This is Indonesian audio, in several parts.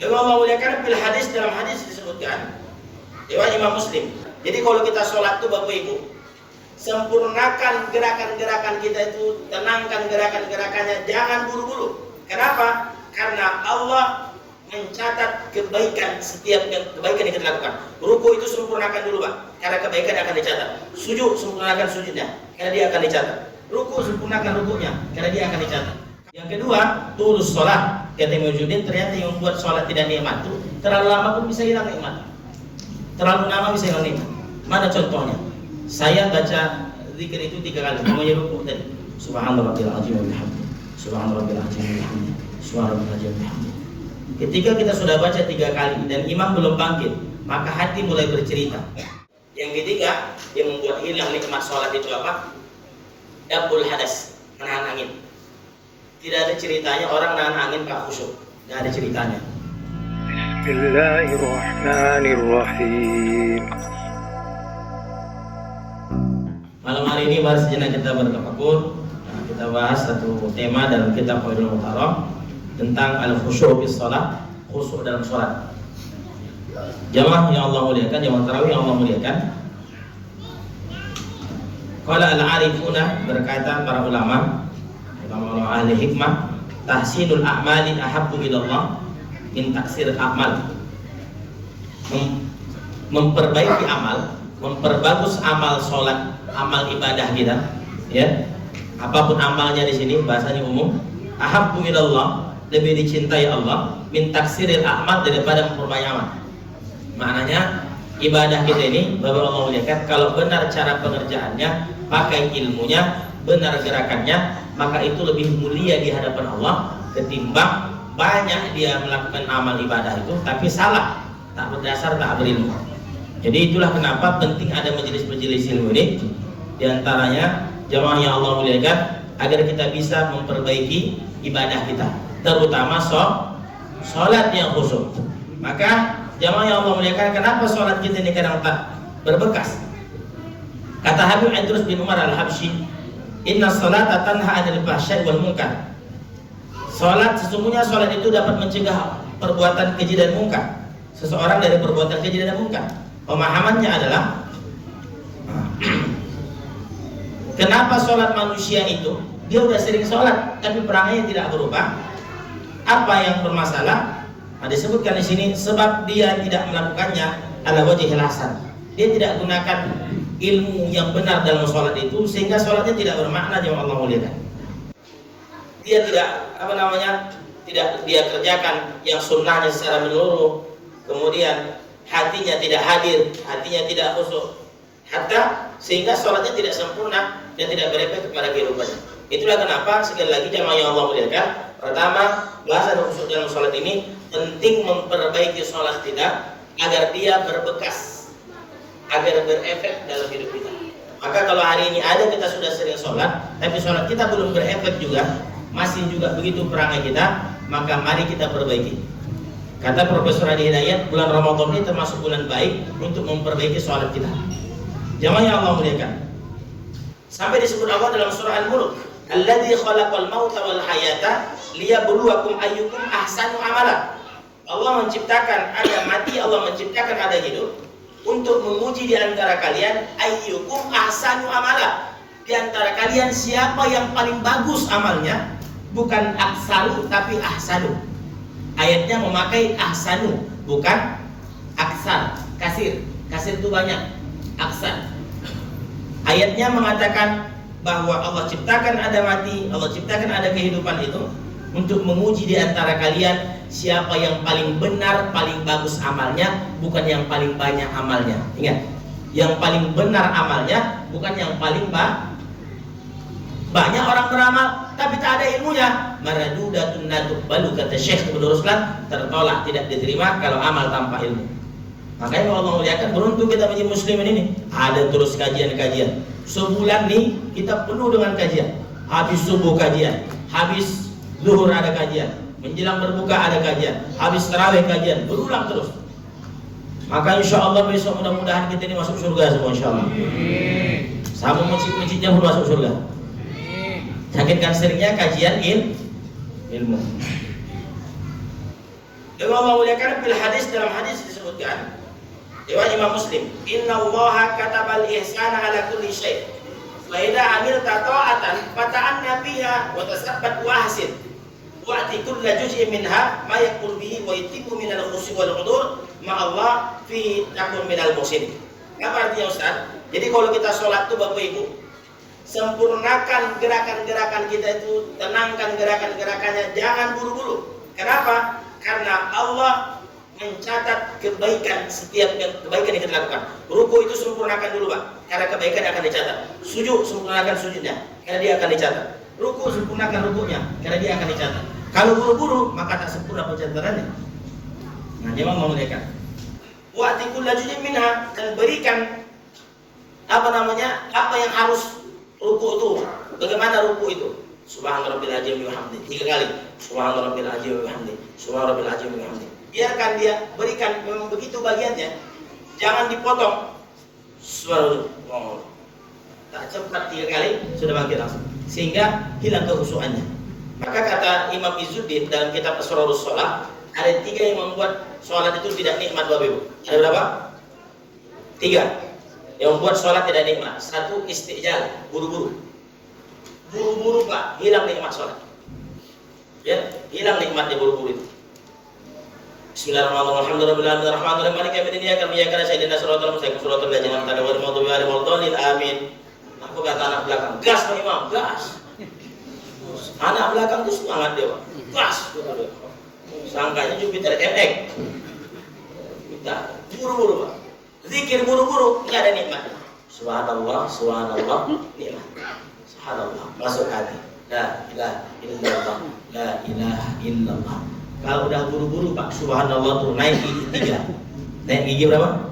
Yang Allah muliakan fil hadis, dalam hadis disebutkan riwayat Imam Muslim. Jadi kalau kita sholat tuh Bapak Ibu, sempurnakan gerakan-gerakan kita itu, tenangkan gerakan-gerakannya, jangan buru-buru. Kenapa? Karena Allah mencatat kebaikan, setiap kebaikan yang kita lakukan. Ruku itu sempurnakan dulu Pak, karena kebaikan akan dicatat. Sujud sempurnakan sujudnya, karena dia akan dicatat. Ruku sempurnakan rukunya, karena dia akan dicatat. Yang kedua, tulus sholat. Kata Imam Judin, ternyata yang membuat sholat tidak nikmat itu terlalu lama pun bisa hilang nikmat. Terlalu lama bisa hilang nikmat. Mana contohnya? Saya baca zikir itu 3 kali. Namanya ruku tadi. Subhanallahil azim wa bihamdihi. Subhanallahil azim wa bihamdihi. Subhanallahil azim wa bihamdihi. Ketika kita sudah baca 3 kali dan imam belum bangkit, maka hati mulai bercerita. Yang ketiga, yang membuat hilang nikmat sholat itu apa? Dabul hadas, menahan angin. Tidak ada ceritanya orang nahan angin Pak khusyuk. Tidak ada ceritanya. Bismillahirrahmanirrahim. Malam hari ini mari sejenak kita bertafakur. Kita bahas satu tema dalam kitab Qaidul Muhtaram tentang al-khusyuk bis shalah, khusyuk dalam salat. Jamaah yang Allah muliakan, jamaah tarawih yang Allah muliakan. Qala al-arifuna, berkata para ulama ahli hikmah, tahsinul a'mali ahabbu ilallah min taksiril a'mal. Memperbaiki amal, memperbagus amal sholat, amal ibadah kita, ya. Apapun amalnya di sini bahasanya umum, ahabbu ilallah, lebih dicintai Allah min taksiril a'mal, daripada memperbanyak amal. Maknanya ibadah kita ini, Bapak Allah muliakan, kalau benar cara pengerjaannya, pakai ilmunya, benar gerakannya, maka itu lebih mulia di hadapan Allah ketimbang banyak dia melakukan amal ibadah itu tapi salah, tak berdasar, tak berilmu. Jadi itulah kenapa penting ada majelis-majelis ilmu ini. Di antaranya jamaah yang Allah muliakan, agar kita bisa memperbaiki ibadah kita, terutama sholat yang khusyuk. Maka jamaah yang Allah muliakan, kenapa sholat kita ini kadang tak berbekas? Kata Habib Idrus bin Umar al-Habsyi, inna sholata tanha 'anil fahsya'i wal munkar. Salat, sesungguhnya salat itu dapat mencegah perbuatan keji dan munkar. Seseorang dari perbuatan keji dan munkar. Pemahamannya adalah kenapa salat manusia itu dia udah sering salat tapi perangainya tidak berubah? Apa yang bermasalah? Nah, disebutkan di sini sebab dia tidak melakukannya ala wajhil hasan. Dia tidak gunakan ilmu yang benar dalam sholat itu, sehingga sholatnya tidak bermakna. Yang Allah muliakan, dia tidak tidak dia kerjakan yang sunnahnya secara menyeluruh, kemudian hatinya tidak hadir, hatinya tidak khusyuk, hatta sehingga sholatnya tidak sempurna dan tidak berefek kepada kehidupannya. Itulah kenapa sekali lagi jamaah yang Allah muliakan, pertama bahasa khusyuk dalam sholat ini penting, memperbaiki sholat kita agar dia berbekas, agar berefek dalam hidup kita. Maka kalau hari ini ada kita sudah sering sholat, tapi sholat kita belum berefek juga, masih juga begitu perangai kita, maka mari kita perbaiki. Kata Profesor Adi Hidayat, bulan Ramadan ini termasuk bulan baik untuk memperbaiki sholat kita. Jamaah yang Allah muliakan, sampai disebut Allah dalam surah Al-Mulk, alladzi khalaqal mauta wal hayata liyabluwakum ayyukum ahsanu amala. Allah menciptakan ada mati, Allah menciptakan ada hidup untuk menguji di antara kalian, ayyukum ahsanu amala, di antara kalian siapa yang paling bagus amalnya, bukan aksaru tapi ahsanu. Ayatnya memakai ahsanu, bukan aksar. Kasir itu banyak, aksar. Ayatnya mengatakan bahwa Allah ciptakan ada mati, Allah ciptakan ada kehidupan itu untuk menguji di antara kalian siapa yang paling benar, paling bagus amalnya, bukan yang paling banyak amalnya. Ingat, yang paling benar amalnya, bukan yang paling banyak orang beramal tapi tak ada ilmunya. Maradudatun natuqbalu, kata Syekh Ibnu Ruslan, tertolak, tidak diterima kalau amal tanpa ilmu. Makanya Allah muliakan, beruntung kita menjadi muslimin ini. Ada terus kajian-kajian. Sebulan nih kita penuh dengan kajian. Habis subuh kajian, habis zuhur ada kajian, menjelang berbuka ada kajian, habis tarawih kajian, berulang terus. Maka insya Allah besok mudah-mudahan kita ini masuk surga semua, insya Allah. Sama masjid-masjidnya pun masuk surga. Saking kan seringnya kajian ilmu. Dengan Allah muliakan bil hadis, dalam hadis disebutkan riwayat Imam Muslim, innallaha katabal ihsana ala kulli syai'. Wa idza amilta ta'atan fata'anna biha wa tasabbat wa ahsin. Wa'ti kulla juz'in minha ma yakun bihi wa yatimu minal khusyu wal hudur ma Allah fi takun minal muhsin. Apa artinya Ustaz? Jadi kalau kita sholat tuh Bapak Ibu, sempurnakan gerakan-gerakan kita itu, tenangkan gerakan-gerakannya, jangan buru-buru. Kenapa? Karena Allah mencatat kebaikan, setiap kebaikan yang kita lakukan. Ruku itu sempurnakan dulu Pak, karena kebaikan akan dicatat. Sujud sempurnakan sujudnya, karena dia akan dicatat. Ruku sempurnakan rukunya, karena dia akan dicatat. Kalau buru-buru maka tak sempurna pencatatannya. Nah, dia mau memuliakan. Wa atikul lajujin minha, dan berikan apa yang harus ruku itu. Bagaimana ruku itu? Subhana rabbil azim wa bihamdi 3 kali. Subhana rabbil azim wa bihamdi. Subhana rabbil azim wa bihamdi. Biarkan dia berikan, memang begitu bagiannya. Jangan dipotong. Subhanallah. Tak cepat 3 kali sudah bangkit langsung. Sehingga hilang kekhusyuannya. Maka kata Imam Izzuddin dalam kitab Asrarus Shalah, ada 3 yang membuat sholat itu tidak nikmat Bapak Ibu. Ada berapa? 3 yang membuat sholat tidak nikmat. 1, istijal, buru-buru. Buru-buru Pak, hilang nikmat sholat. Ya, hilang nikmatnya buru-buru itu. Bismillahirrahmanirrahim. Alhamdulillahirrahmanirrahim. Maliki yaumiddin. Iyyaka na'budu wa iyyaka nasta'in. Shiratal mustaqim. Shiratal ladzina an'amta 'alaihim ghairil maghdubi 'alaihim waladdallin. Amin. Aku kata anak belakang, gas Pak Imam, gas. Anak belakang itu semangat dia Pak. Gas. Sangkanya Jupiter MX. Kita buru-buru Pak. Zikir buru-buru, enggak ada nikmat. Subhanallah, subhanallah, nikmat. Subhanallah, masuk hati. La ilaha illallah, la ilaha illallah. Kalau udah buru-buru Pak, subhanallah tuh naik gigi 3. Naik gigi berapa?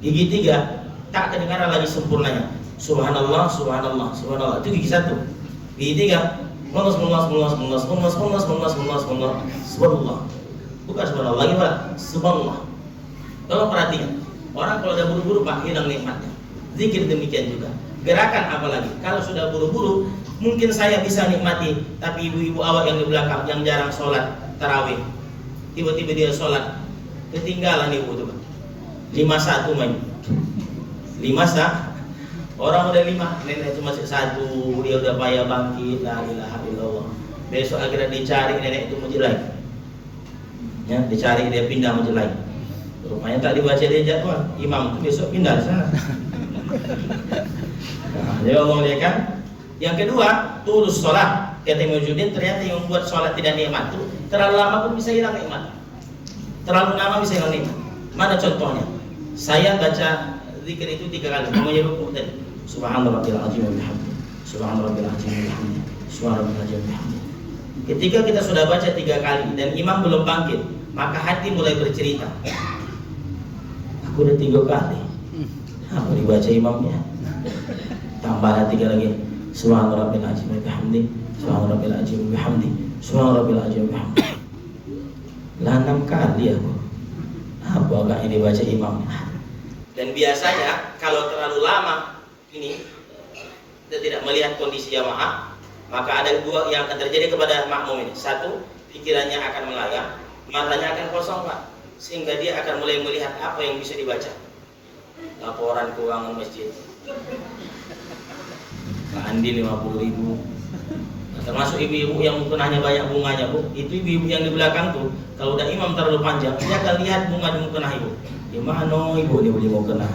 Gigi 3. Tak kedengaran lagi sempurnanya. Subhanallah, subhanallah, subhanallah. Itu gigi 1. Gigi 3. Subhanallah. Bukan subhanallah lagi Pak. Subhanallah. Tolong perhatikan. Orang kalau udah buru-buru Pak, hilang nikmatnya. Zikir demikian juga. Gerakan apalagi. Kalau sudah buru-buru, mungkin saya bisa nikmati, tapi ibu-ibu awak yang di belakang yang jarang sholat tarawih, tiba-tiba dia sholat, ketinggalan ibu itu Pak. 51 main. 5 orang udah 5, nenek cuma 1, dia udah payah bangkit, la ilaha illallah. Besok akhirnya dicari nenek itu menjelai. Ya, dicari dia pindah menjelai. Rupanya tak dibaca dia jadwal, imam itu besok pindah di sana. Nah, jadi Allah muliakan. Yang kedua, tulus sholat. Kata Imam Izzuddin, ternyata yang membuat sholat tidak nikmat itu terlalu lama pun bisa hilang nikmat. Terlalu lama bisa hilang nikmat. Mana contohnya? Saya baca zikir itu 3 kali. Namanya rukuk tadi. Subhanallahil azim wa bihamdi. Subhanallahil azim wa bihamdi. Subhanallahil azim wa bihamdi. Ketika kita sudah baca 3 kali dan imam belum bangkit, maka hati mulai bercerita. Aku udah 3 kali. Mau dibaca imamnya. Tambah 3 lagi. Subhanallahil azim wa bihamdi. Subhanallahil azim wa bihamdi. Subhanallahil azim wa bihamdi. Lah 6 kali aku. Apa agak ini baca imamnya? Dan biasanya kalau terlalu lama ini kita tidak melihat kondisi jamaah, maka ada 2 yang akan terjadi kepada makmum ini. 1, pikirannya akan melayang, matanya akan kosong Pak, sehingga dia akan mulai melihat apa yang bisa dibaca. Laporan keuangan masjid, Pak Andi 50.000. Termasuk ibu-ibu yang mungkin hanya banyak bunganya Bu, itu ibu-ibu yang di belakang tuh, kalau udah imam terlalu panjang, dia akan lihat bunga di mukena ibu. Di mana ibu dia boleh mau kena?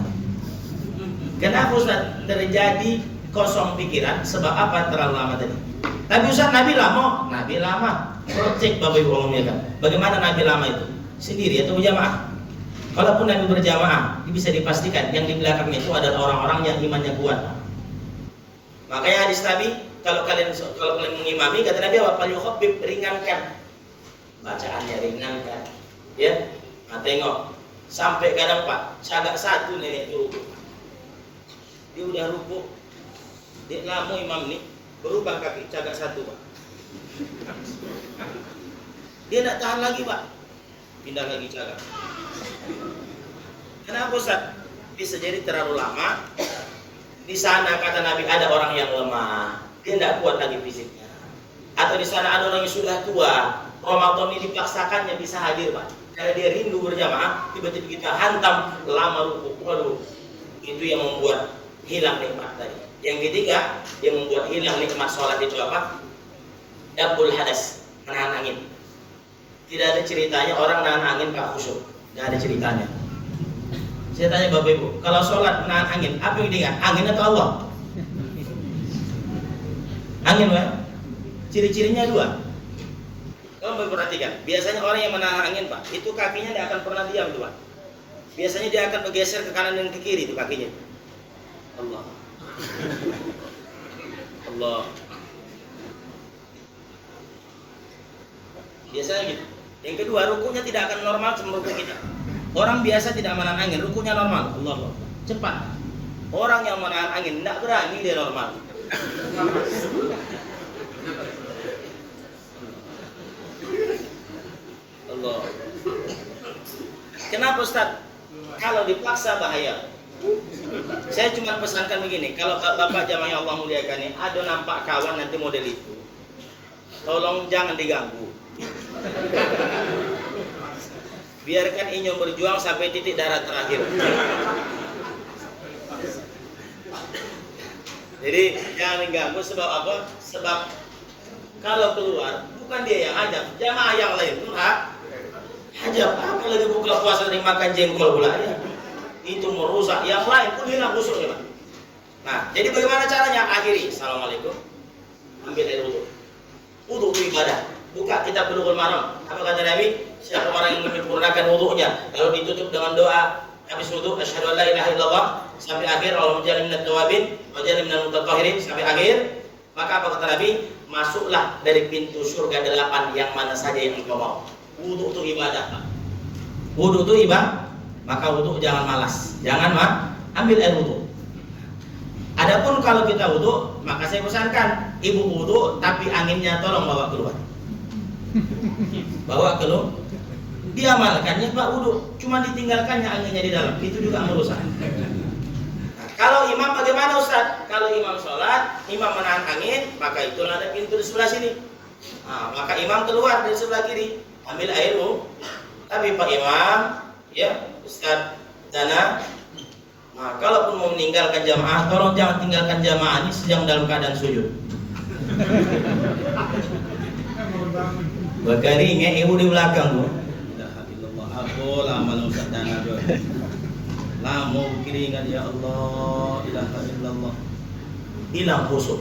Kenapa Ustaz terjadi kosong pikiran? Sebab apa? Terlalu lama tadi. Tapi Ustaz Nabi lama, Nabi lama. Kalau cek Bapak Ibu ngomongnya kan, bagaimana Nabi lama itu? Sendiri atau berjamaah? Kalaupun Nabi berjamaah, bisa dipastikan yang di belakangnya itu adalah orang-orang yang imannya kuat. Makanya hadis Nabi, kalau kalian mengimami, kata Nabi apa? Falyukhaffif, ringankan. Bacaannya ringankan. Ya, nah, tengok. Sampai kadang Pak, cagak 1 nenek itu ruku. Dia udah ruku, dia lama imam nih, berubah kaki, cagak 1 Pak. Dia tidak tahan lagi Pak, pindah lagi cagak. Kenapa Ustaz? Bisa jadi terlalu lama. Di sana kata Nabi ada orang yang lemah, dia tidak kuat lagi fisiknya. Atau di sana ada orang yang sudah tua, Ramadan ini dipaksakannya bisa hadir Pak. Karena dia rindu berjamaah, tiba-tiba kita hantam lama ruku. Waduh, itu yang membuat hilang nikmat tadi. Yang ketiga, yang membuat hilang nikmat sholat itu apa? Dabul hadas, menahan angin. Tidak ada ceritanya orang nahan angin Pak khusyuk. Tidak ada ceritanya. Saya tanya Bapak Ibu, kalau sholat menahan angin, apa yang diingat? Angin atau Allah? Angin Pak. Ciri-cirinya dua. Kalau perhatikan, biasanya orang yang menahan angin Pak, itu kakinya tidak akan pernah diam tuh Pak. Biasanya dia akan bergeser ke kanan dan ke kiri itu kakinya. Allah. Allah. Biasanya gitu. Yang kedua, rukunya tidak akan normal seperti ruku kita. Orang biasa tidak menahan angin, rukunya normal. Allah. Cepat. Orang yang menahan angin tidak berani dia normal. Allah. Kenapa Ustaz? Kalau dipaksa bahaya. Saya cuma pesankan begini, kalau Bapak jamaah yang Allah muliakan ini ada nampak kawan nanti model itu, tolong jangan diganggu. Biarkan Inyo berjuang sampai titik darah terakhir. Jadi jangan diganggu, sebab apa? Sebab kalau keluar bukan dia yang ajak, jamaah yang lain pun ajak. Apalagi buka puasa dari makan jengkol pula ya. Itu merusak yang lain pun hilang khusyuknya Pak. Nah, jadi bagaimana caranya? Akhiri, assalamualaikum, ambil air wudhu. Wudhu itu ibadah. Buka kitab Bulughul Maram. Apa kata Nabi? Siapa orang yang menyempurnakan wudhunya, lalu ditutup dengan doa habis wudhu, asyhadu an la ilaha illallah sampai akhir, Allahumma ja'alni minat tawabin wa ja'alni minal mutatahhirin sampai akhir, maka apa kata Nabi? Masuklah dari pintu surga 8 yang mana saja yang engkau mau. Wudhu itu ibadah Pak. Wudhu itu ibadah. Maka wudhu jangan malas, jangan ambil air wudhu. Adapun kalau kita wudhu, maka saya pesankan ibu wudhu tapi anginnya tolong bawa keluar. Bawa keluar. Diamalkannya Pak wudhu, cuma ditinggalkannya anginnya di dalam, itu juga merusak. Nah, kalau imam bagaimana Ustaz? Kalau imam sholat, imam menahan angin, maka itu ada pintu di sebelah sini. Nah, maka imam keluar dari sebelah kiri, ambil air wudhu. Tapi Pak Imam, ya Ustaz Dana, nah kalaupun mau meninggalkan jamaah, tolong jangan tinggalkan jamaah ini sedang dalam keadaan sujud. Berkeringat ibu di belakang Bu. Aku lama Ustaz Dana Jo. Lama keringat ya Allah, ilaha illallah. Hilang khusyuk.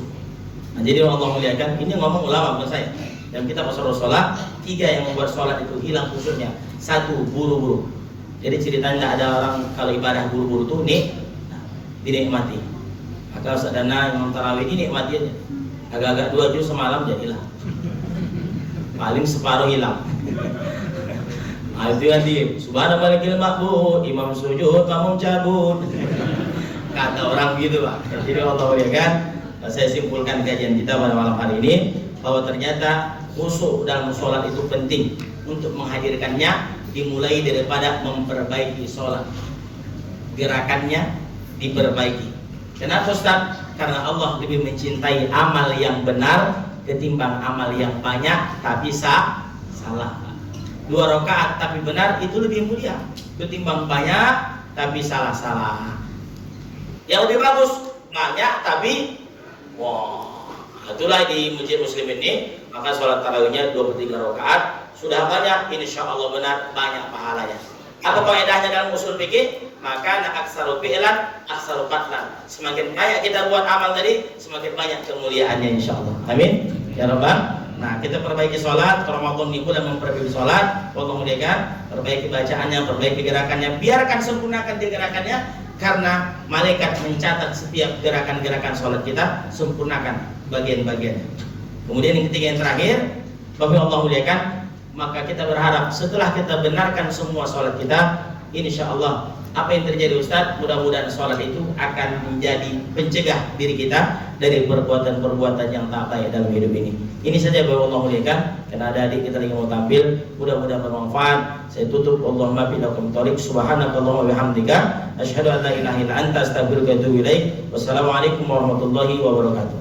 Nah, jadi Allah muliakan, ini ngomong ulama bukan saya. Dan kita pasal sholat, 3 yang membuat sholat itu hilang khusyuknya. 1, buru-buru. Jadi ceritanya ada orang kalau ibadah buru-buru tuh dinikmati. Maka Ustaz Dana Imam Tarawih ini nikmati aja. Agak-agak 2 juz semalam jadilah. Paling separuh hilang. Nah, itu kan di subhanallahil ma'bud, imam sujud, makmum cabut. Kata orang gitu Pak. Jadi Allah ya kan, saya simpulkan kajian kita pada malam hari ini bahwa ternyata khusyuk dalam sholat itu penting. Untuk menghadirkannya dimulai daripada memperbaiki sholat, gerakannya diperbaiki. Kenapa Ustaz? Karena Allah lebih mencintai amal yang benar ketimbang amal yang banyak tapi salah. 2 rakaat tapi benar itu lebih mulia ketimbang banyak tapi salah. Yang lebih bagus banyak tapi itulah di masjid Muslim ini, maka sholat tarawihnya 2/3 rakaat sudah banyak, insya Allah benar banyak pahalanya. Apa kaidahnya dalam usul fikih? Maka aksaru fi'lan aksaru qatlan. Semakin banyak kita buat amal tadi, semakin banyak kemuliaannya insya Allah. Amin ya rabbal. Nah, kita perbaiki sholat, Ramadan ini dan memperbaiki sholat, Allah muliakan, perbaiki bacaannya, perbaiki gerakannya, biarkan sempurnakan dia gerakannya, karena malaikat mencatat setiap gerakan-gerakan sholat kita, sempurnakan bagian-bagiannya. Kemudian yang ketiga yang terakhir, Bapak Allah muliakan, maka kita berharap setelah kita benarkan semua sholat kita, insya Allah apa yang terjadi Ustaz, mudah-mudahan sholat itu akan menjadi pencegah diri kita dari perbuatan-perbuatan yang tak baik dalam hidup ini. Ini saja Bapak Allah muliakan, karena ada adik kita lagi mau tampil, mudah-mudahan bermanfaat. Saya tutup, Allahumma billakum tariq, subhanakallahumma bihamdika, asyhadu an la ilaha illa anta, astaghfiruka wa atubu ilaik. Wassalamualaikum warahmatullahi wabarakatuh.